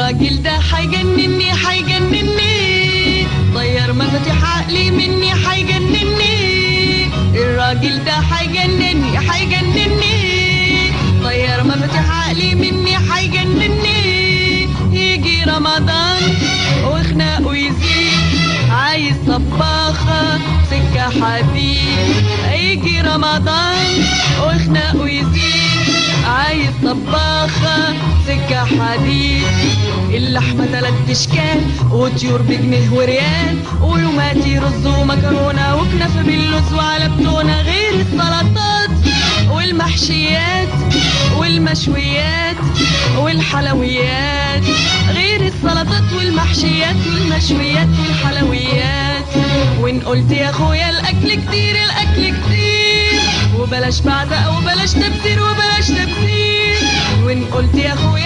الراجل ده حيجنني حيجنني، طير مفاتيح عقلي مني حيجنني. الراجل ده حيجنني حيجنني، طير مفاتيح عقلي مني حيجنني. يجي رمضان وخناقه يزيد، عايز طباخة سكة حديد. يجي رمضان وخناقه يزيد، عايز طباخة سكة حديد. اللحمة 3 اشكال وطيور بجنيه وريال، ولوماتي رز ومكرونة وكنافة باللوز وعلى بتونة، غير السلطات والمحشيات والمشويات والحلويات. غير السلطات والمحشيات والمشويات والحلويات. وان قلت يا اخويا الاكل كتير الاكل كتير، وبلاش بعزق وبلاش تبذير وبلاش تبذير. وان قلت يا اخويا